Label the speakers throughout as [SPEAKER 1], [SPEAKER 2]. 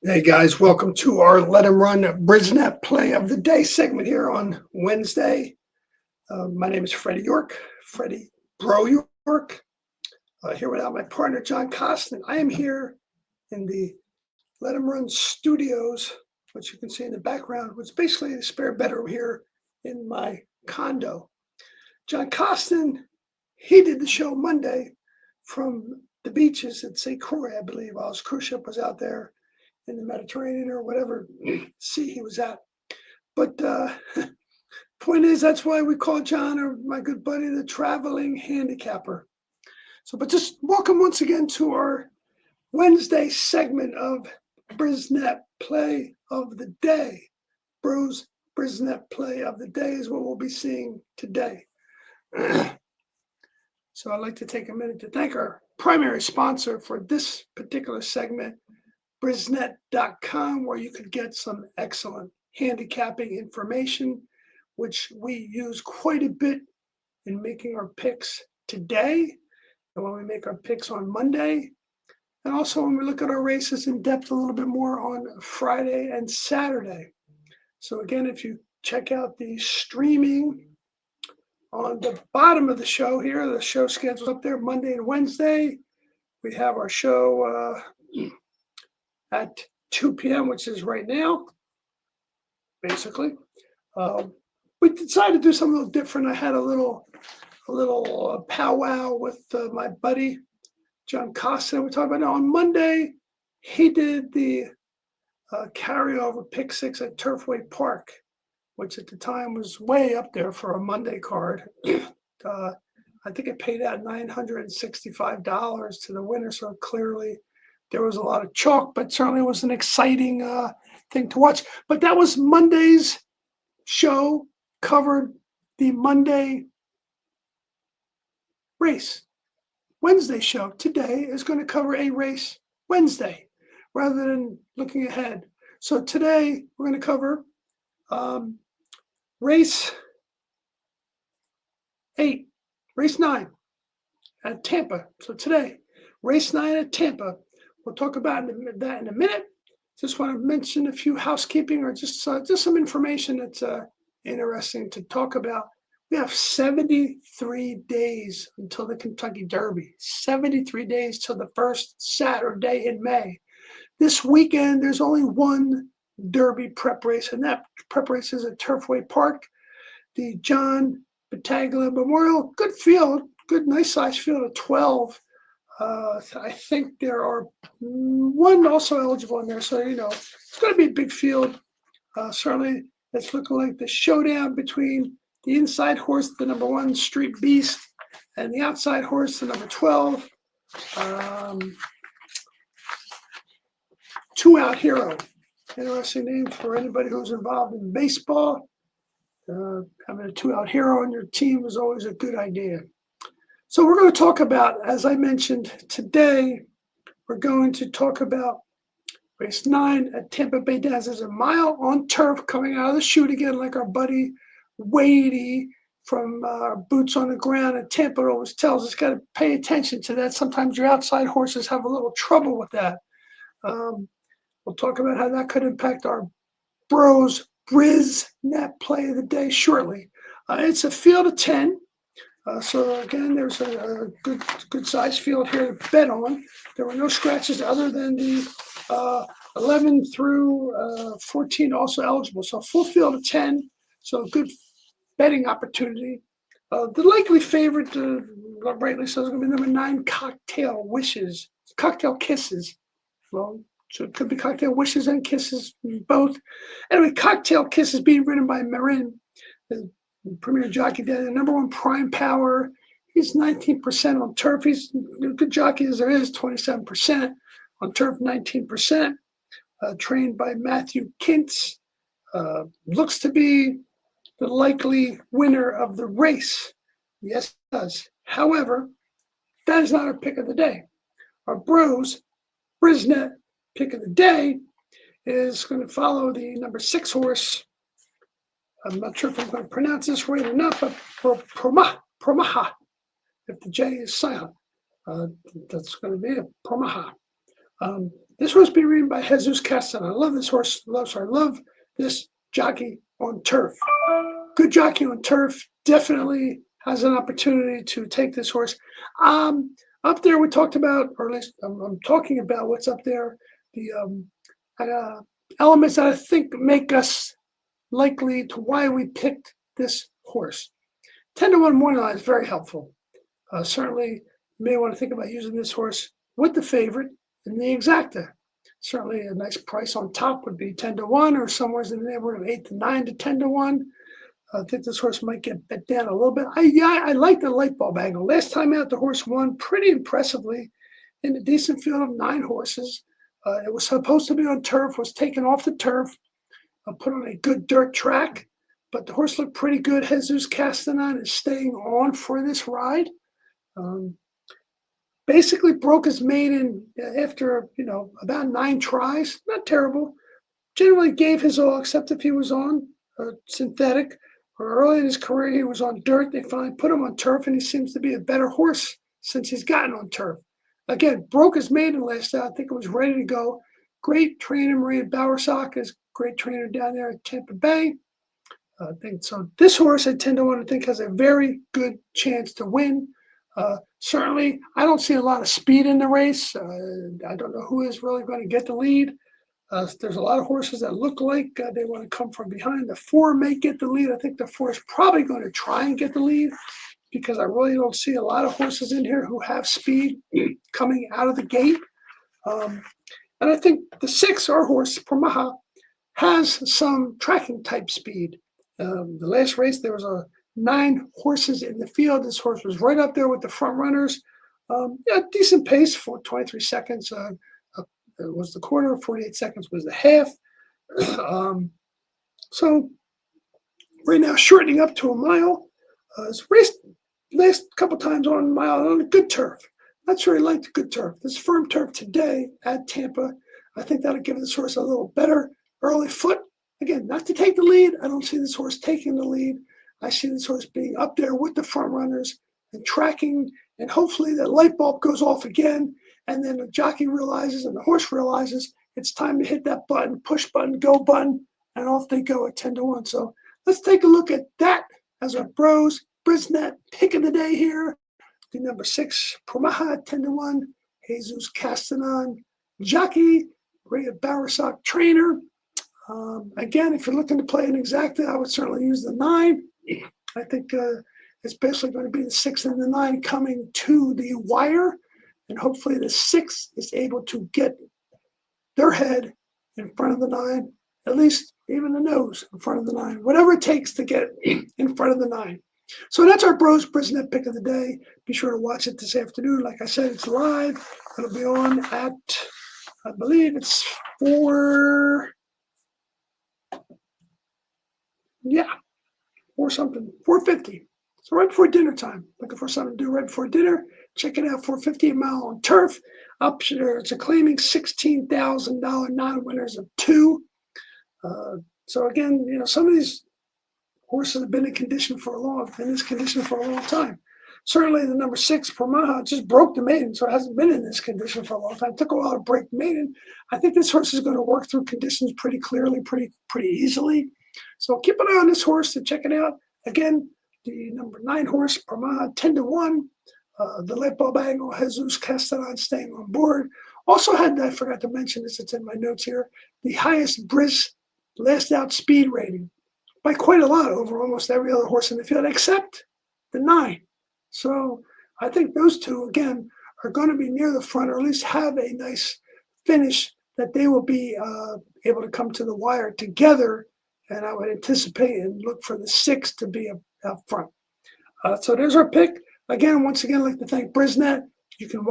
[SPEAKER 1] Hey guys, welcome to our Let 'em Run BRISnet Play of the Day segment here on Wednesday. My name is Freddie York, Freddie Bro York, here without my partner John Costin. I am here in the Let 'em Run studios, which you can see in the background, which is basically a spare bedroom here in my condo. John Costin, he did the show Monday from the beaches at St. Croix, I believe, while his cruise ship was out there in the Mediterranean or whatever sea he was at. But point is, that's why we call John, or my good buddy, the traveling handicapper. So, but just welcome once again to our Wednesday segment of BRISnet Play of the Day. Bros BRISnet Play of the Day is what we'll be seeing today. So I'd like to take a minute to thank our primary sponsor for this particular segment, BRISnet.com, where you could get some excellent handicapping information, which we use quite a bit in making our picks today, and when we make our picks on Monday, and also when we look at our races in depth a little bit more on Friday and Saturday. So again, if you check out the streaming on the bottom of the show here, the show schedule's up there Monday and Wednesday. We have our show at 2 p.m., which is right now, basically. We decided to do something a little different. I had a little powwow with my buddy, John Costa. We talked about it. On Monday, he did the carryover pick six at Turfway Park, which at the time was way up there for a Monday card. I think it paid out $965 to the winner, so clearly there was a lot of chalk, but certainly it was an exciting thing to watch. But that was Monday's show, covered the Monday race. Wednesday show today is going to cover a race Wednesday rather than looking ahead. So today we're going to cover race 8, race 9 at Tampa. So today, race 9 at Tampa. We'll talk about that in a minute. Just want to mention a few housekeeping or just some information that's interesting to talk about. We have 73 days until the Kentucky Derby, 73 days till the first Saturday in May. This weekend, there's only one Derby prep race, and that prep race is at Turfway Park, the John Battaglia Memorial. Good field, good, nice size field of 12. I think there are one also eligible in there, so it's going to be a big field. Certainly, it's looking like the showdown between the inside horse, the number 1 Street Beast, and the outside horse, the number 12, Two Out Hero. Interesting name for anybody who's involved in baseball. Having a 2 Out Hero on your team is always a good idea. So we're going to talk about, as I mentioned today, we're going to talk about race 9 at Tampa Bay Downs. There's a mile on turf coming out of the chute again, like our buddy Wadey from Boots on the Ground at Tampa always tells us, got to pay attention to that. Sometimes your outside horses have a little trouble with that. We'll talk about how that could impact our Bros BRISnet Play of the Day shortly. It's a field of 10. So again, there's a good size field here to bet on. There were no scratches other than the 11 through 14 also eligible. So full field of 10. So good betting opportunity. The likely favorite, rightly so, is going to be number 9, Cocktail Kisses. Well, so it could be Cocktail Wishes and Kisses, both. Anyway, Cocktail Kisses being ridden by Marin, the premier jockey there, the number 1 Prime Power. He's 19% on turf. He's a good jockey as there is, 27% on turf, 19%. Trained by Matthew Kintz. Looks to be the likely winner of the race. Yes, it does. However, that is not our pick of the day. Our Bros BRISnet pick of the day is going to follow the number 6 horse. I'm not sure if I'm going to pronounce this right or not, but Promaha. If the J is silent, that's going to be a Promaha. This horse being ridden by Jesus Castanon. I love this horse. I love this jockey on turf. Good jockey on turf. Definitely has an opportunity to take this horse. Up there, we talked about, or at least I'm talking about what's up there. The elements that I think make us likely to why we picked this horse. 10-1 morning line is very helpful. Certainly, you may want to think about using this horse with the favorite in the exacta. Certainly, a nice price on top would be 10-1, or somewhere in the neighborhood of 8-9 to 10-1. I think this horse might get bet down a little bit. I like the light bulb angle. Last time out, the horse won pretty impressively in a decent field of 9 horses. It was supposed to be on turf, was taken off the turf, put on a good dirt track, but the horse looked pretty good. Jesus Castanon is staying on for this ride. Basically broke his maiden after, about 9 tries. Not terrible. Generally gave his all, except if he was on synthetic, or early in his career he was on dirt. They finally put him on turf, and he seems to be a better horse since he's gotten on turf. Again, broke his maiden last out. I think it was ready to go. Great trainer, Maria Bowersock is great trainer down there at Tampa Bay. I think so. This horse at 10-1, I think, has a very good chance to win. Certainly, I don't see a lot of speed in the race. I don't know who is really going to get the lead. There's a lot of horses that look like they want to come from behind. The 4 may get the lead. I think the 4 is probably going to try and get the lead, because I really don't see a lot of horses in here who have speed coming out of the gate. And I think the 6, our horse, Pramaha, has some tracking type speed. The last race, there was 9 horses in the field. This horse was right up there with the front runners. Decent pace for 23 seconds. It was the quarter, 48 seconds was the half. So right now, shortening up to a mile. It's raced last couple times on a mile on a good turf. Not sure he liked good turf. This firm turf today at Tampa, I think that'll give this horse a little better early foot. Again, not to take the lead. I don't see this horse taking the lead. I see this horse being up there with the front runners and tracking, and hopefully that light bulb goes off again, and then the jockey realizes and the horse realizes it's time to hit that button, push button, go button, and off they go at 10-1. So let's take a look at that as our BRISnet pick of the day here. The number 6, Pramaha, 10-1, Jesus Castanon, jockey, Maria Bowersock, trainer. Again, if you're looking to play an exacta, I would certainly use the 9. I think it's basically going to be the 6 and the 9 coming to the wire, and hopefully the 6 is able to get their head in front of the 9, at least even the nose in front of the 9, whatever it takes to get in front of the 9. So that's our BRISnet pick of the day. Be sure to watch it this afternoon. Like I said, it's live. It'll be on at, I believe it's 4 something, 4:50. So right before dinner time. Looking for something to do right before dinner. Check it out, 450 a mile on turf. Up there, it's a claiming $16,000 non-winners of 2. So again, some of these horses have been in this condition for a long time. Certainly the number 6, Pramaha, just broke the maiden, so it hasn't been in this condition for a long time. It took a while to break the maiden. I think this horse is going to work through conditions pretty clearly, pretty easily. So keep an eye on this horse to check it out. Again, the number 9 horse, Pramaha, 10-1. The light bulb angle, Jesus Castanon staying on board. Also had, I forgot to mention this, it's in my notes here, the highest BRIS last out speed rating by quite a lot over almost every other horse in the field except the 9. So I think those 2, again, are going to be near the front, or at least have a nice finish that they will be able to come to the wire together. And I would anticipate and look for the 6 to be up front. So there's our pick. Again, once again, I'd like to thank BRISnet. You can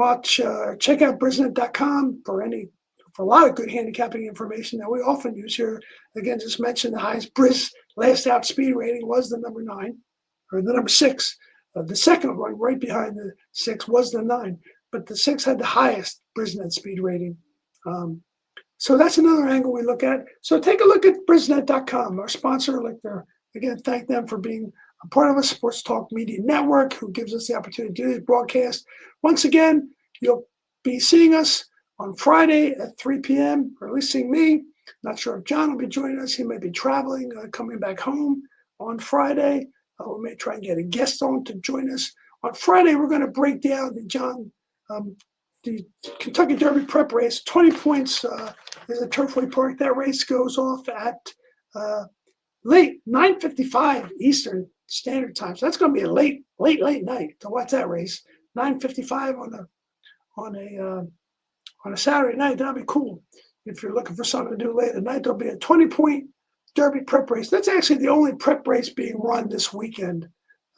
[SPEAKER 1] check out BRISnet.com for a lot of good handicapping information that we often use here. Again, just mention the highest BRIS last out speed rating was the number 9, or the number 6. The second one, right behind the 6, was the 9, but the 6 had the highest BRISnet speed rating. So that's another angle we look at. So take a look at BRISnet.com, our sponsor. Again, thank them for being a part of a Sports Talk Media Network who gives us the opportunity to do this broadcast. Once again, you'll be seeing us on Friday at 3 p.m., releasing me. Not sure if John will be joining us. He may be traveling, coming back home on Friday. We may try and get a guest on to join us. On Friday, we're going to break down the Kentucky Derby prep race. 20 points is at Turfway Park. That race goes off at late 9:55 Eastern Standard Time. So that's going to be a late night to watch that race. 9:55 on a Saturday night. That'll be cool. If you're looking for something to do late at night, there'll be a 20-point Derby prep race. That's actually the only prep race being run this weekend.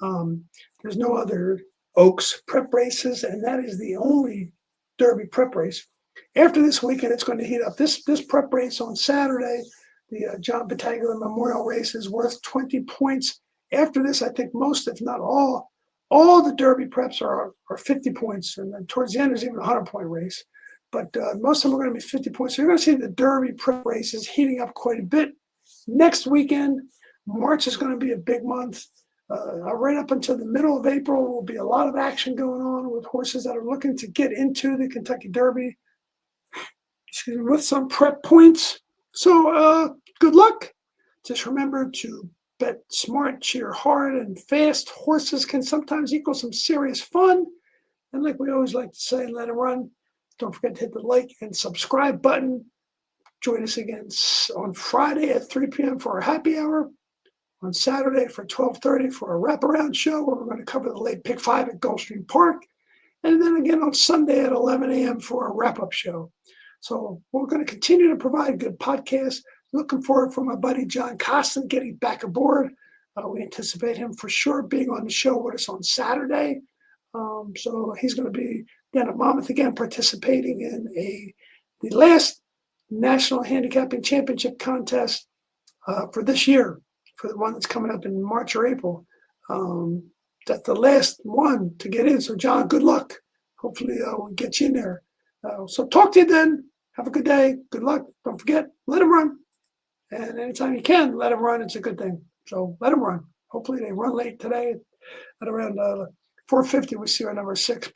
[SPEAKER 1] There's no other Oaks prep races, and that is the only Derby prep race. After this weekend, it's going to heat up. This prep race on Saturday, the John Battaglia Memorial Race, is worth 20 points. After this, I think most, if not all the Derby preps are 50 points, and then towards the end, there's even a 100-point race. But most of them are going to be 50 points. So you're going to see the Derby prep races heating up quite a bit. Next weekend, March is going to be a big month. Right up until the middle of April, will be a lot of action going on with horses that are looking to get into the Kentucky Derby, with some prep points. So good luck. Just remember to bet smart, cheer hard, and fast. Horses can sometimes equal some serious fun. And like we always like to say, let it run. Don't forget to hit the like and subscribe button. Join us again on Friday at 3 p.m. for our happy hour. On Saturday for 12:30 for a wraparound show where we're going to cover the late pick 5 at Gulfstream Park. And then again on Sunday at 11 a.m. for a wrap-up show. So we're going to continue to provide good podcasts. Looking forward for my buddy John Costin getting back aboard. We anticipate him for sure being on the show with us on Saturday. So he's going to be down at Monmouth again, participating in the last National Handicapping Championship contest for this year, for the one that's coming up in March or April. That's the last one to get in. So, John, good luck. Hopefully we'll get you in there. So talk to you then. Have a good day. Good luck. Don't forget, let them run. And anytime you can, let them run. It's a good thing. So let them run. Hopefully they run late today at around 4:50. We see our number 6.